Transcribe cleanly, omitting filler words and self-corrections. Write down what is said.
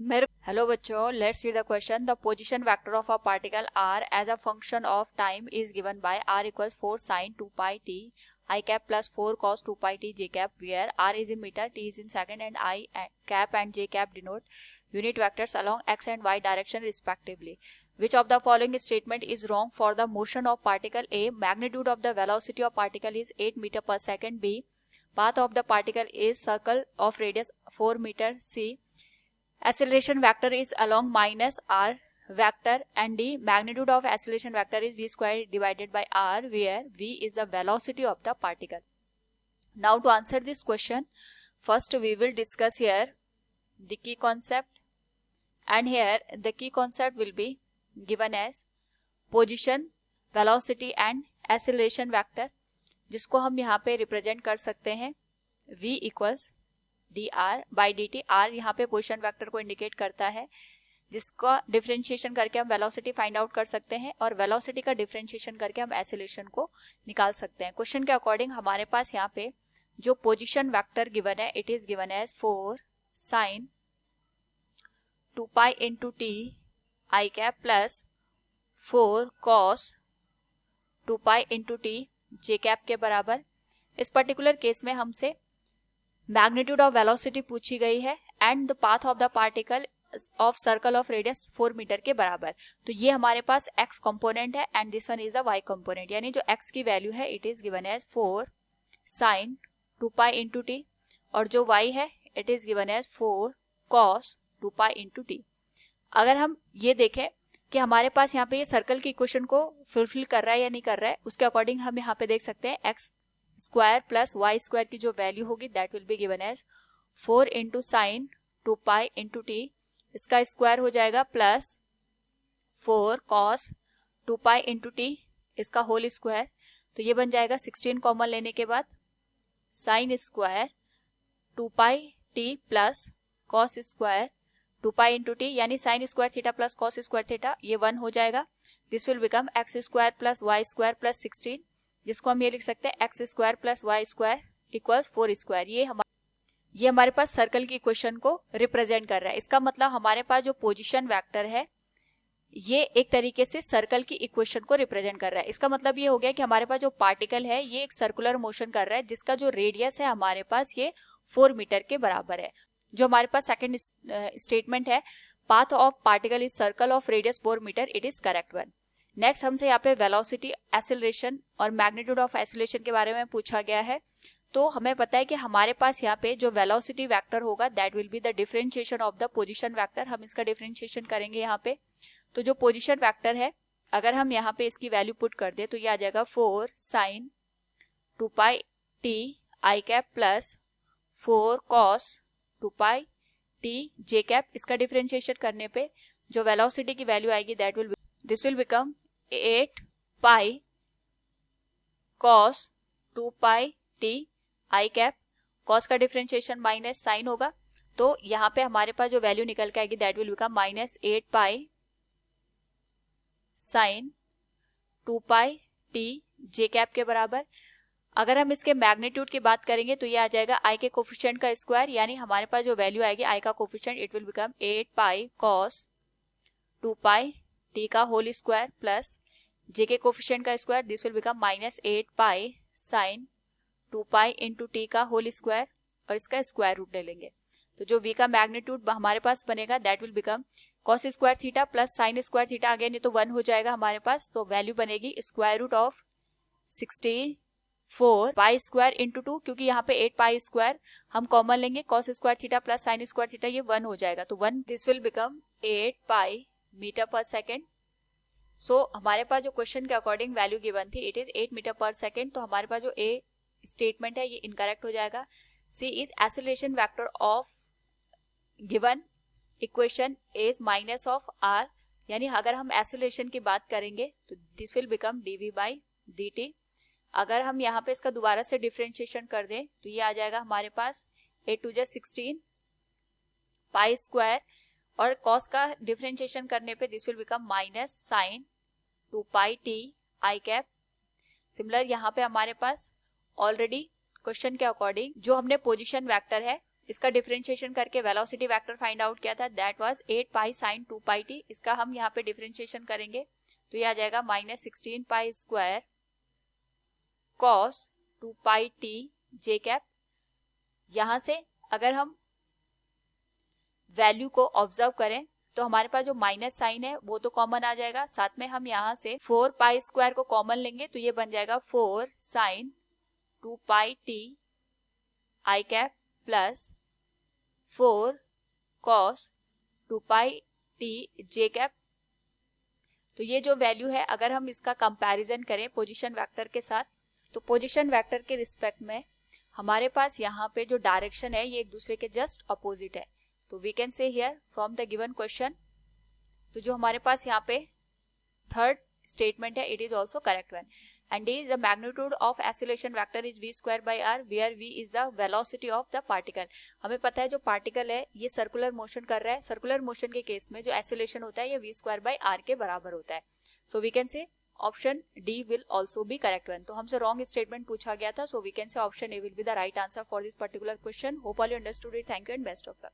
मेरे हेलो बच्चों, let's read the question. The position vector of a particle r as a function of time is given by r equals 4 sin 2 pi t I cap plus 4 cos 2 pi t j cap, where r is in meter, t is in second, and I cap and j cap denote unit vectors along x and y direction respectively. Which of the following statement is wrong for the motion of particle A? Magnitude of the velocity of particle is 8 meter per second. B. Path of the particle is circle of radius 4 meter. C. Acceleration vector is along minus r vector. And D. Magnitude of acceleration vector is v square divided by r, where v is the velocity of the particle. Now to answer this question, first we will discuss here the key concept, and here the key concept will be given as position, velocity and acceleration vector, जिसको हम यहाँ पे represent कर सकते हैं v equals D R by D T. R यहाँ पे position vector को इंडिकेट करता है, जिसका डिफरेंशिएशन करके हम वेलोसिटी फाइंड आउट कर सकते हैं, और वेलोसिटी का डिफरेंशिएशन करके हम एक्सेलरेशन को निकाल सकते हैं. क्वेश्चन के अकॉर्डिंग हमारे पास यहाँ पे जो पोजीशन वेक्टर गिवन है, it is given as 4 sine 2 pi into T I cap plus 4 cos 2 pi into T J cap के बराबर. इस पर्टिकुलर केस में हमसे मैग्नीट्यूड ऑफ वेलोसिटी पूछी गई है and the path of the particle of circle of radius 4 metre के बराबर. तो ये हमारे पास x कंपोनेंट है and this one is the y component, यानी जो x की वैल्यू है it is given as 4 sine 2 pi into T, और जो y है it is given as 4 cos 2 pi into T. अगर हम ये देखें कि हमारे पास यहाँ पे ये सर्कल की इक्वेशन को फुलफिल कर रहा है या नहीं कर रहा है, उसके अकॉर्डिंग हम यहाँ पे देख सकते हैं x square plus Y square की जो वैल्यू होगी that will be given as 4 into sine 2 pi into t, इसका स्क्वायर हो जाएगा plus 4 cos 2 pi into t, इसका होल स्क्वायर. तो ये बन जाएगा 16 कॉमन लेने के बाद sine square 2 pi t plus cos square 2 pi into t, यानी sine square theta plus cos square theta, ये 1 हो जाएगा. This will become X square plus Y square plus 16, जिसको हम ये लिख सकते हैं X square plus Y square equals 4 square. ये हमारे पास सर्कल की इक्वेशन को रिप्रेजेंट कर रहा है. इसका मतलब हमारे पास जो पोजीशन वेक्टर है ये एक तरीके से सर्कल की इक्वेशन को रिप्रेजेंट कर रहा है. इसका मतलब ये हो गया कि हमारे पास जो पार्टिकल है ये एक सर्कुलर मोशन कर रहा है, जिसका जो रेडियस है हमारे पास ये 4 मीटर के बराबर है. जो हमारे पास सेकेंड स्टेटमेंट है, path of particle is circle of radius 4 metre, it is correct one. Next हमसे यहाँ पे वेलोसिटी, एक्सेलरेशन और मैग्नीट्यूड ऑफ एक्सेलरेशन के बारे में पूछा गया है. तो हमें पता है कि हमारे पास यहाँ पे जो वेलोसिटी वेक्टर होगा that will be the differentiation of the position vector. हम इसका डिफरेंशिएशन करेंगे यहाँ पे. तो जो पोजीशन वेक्टर है, अगर हम यहाँ पे इसकी वैल्यू पुट कर दे तो ये आ जाएगा 4 sine 2 pi T I cap plus 4 cos 2 pi T J cap. इसका डिफरेंशिएशन करने पे जो वेलोसिटी की वैल्यू आएगी that will this will become 8 pi cos 2 pi T I cap. Cos का डिफरेंशिएशन माइनस साइन होगा, तो यहाँ पे हमारे पास जो वैल्यू निकल के आएगी that will become minus 8 pi sine 2 pi T J cap के बराबर. अगर हम इसके मैग्नीट्यूड की बात करेंगे तो ये आ जाएगा आई के कोफिशिएंट का स्क्वायर, यानी हमारे पास जो वैल्यू आएगी आई का coefficient it will become 8 pi cos 2 pi T का होल स्क्वायर प्लस जे के कोफिशिएंट का square, this will become minus 8 pi sine 2 pi into T का होल स्क्वायर, और इसका स्क्वायर रूट ले लेंगे. तो जो v का मैग्नीट्यूड हमारे पास बनेगा that will become cos square theta plus sine square theta, again ये तो 1 हो जाएगा हमारे पास. तो वैल्यू बनेगी square root of 64 pi square into 2, क्योंकि यहाँ पे 8 पाई स्क्वायर हम कॉमन लेंगे, cos square theta plus sine square theta, ये 1 हो जाएगा. तो 1 this will become 8 pi metre per second. So हमारे पास जो क्वेश्चन के अकॉर्डिंग वैल्यू गिवन थी it is 8 metre per second. तो हमारे पास जो ए स्टेटमेंट है ये इनकरेक्ट हो जाएगा. See is acceleration vector of given equation is minus of r, यानी अगर हम एक्सेलरेशन की बात करेंगे तो this will become dv by dt. अगर हम यहाँ पे इसका दोबारा से डिफरेंशिएशन कर दें तो ये आ जाएगा हमारे पास 8 टू 16 पाई स्क्वायर, और कॉस का डिफरेंशिएशन करने पे this will become minus sine 2 pi T I cap. Similar यहाँ पे हमारे पास ऑलरेडी क्वेश्चन के अकॉर्डिंग जो हमने पोजीशन वेक्टर है इसका डिफरेंशिएशन करके वेलोसिटी वेक्टर फाइंड आउट किया था, that was 8 pi sine 2 pi T. इसका हम यहाँ पे डिफरेंशिएशन करेंगे तो ये आ जाएगा -16 pi square cos 2 pi T J cap. यहां से अगर हम वैल्यू को ऑब्जर्व करें तो हमारे पास जो माइनस साइन है वो तो कॉमन आ जाएगा, साथ में हम यहाँ से 4 पाई स्क्वायर को कॉमन लेंगे तो ये बन जाएगा 4 sine 2 pi T I cap plus 4 cos 2 pi T J cap. तो ये जो वैल्यू है अगर हम इसका कंपैरिजन करें पोजीशन वेक्टर के साथ, तो पोजीशन वेक्टर के रिस्पेक्ट में हमारे पास यहाँ पे जो डायरेक्शन है ये एक दूसरे के जस्ट अपोजिट है। तो we can say here from the given question, तो जो हमारे पास यहाँ पे थर्ड स्टेटमेंट है it is also correct one. And D the magnitude of acceleration vector is v square by r where v is the velocity of the particle. हमें पता है जो पार्टिकल है ये सर्कुलर मोशन कर रहा है, सर्कुलर मोशन के केस में जो एक्सीलरेशन होता है ये v स्क्वायर बाई r के बराबर होता है। So we can say option D will also be correct one. तो हमसे रॉन्ग स्टेटमेंट पूछा गया था, so we can say option A will be the right answer for this particular question. Hope all you understood it. Thank you and best of luck.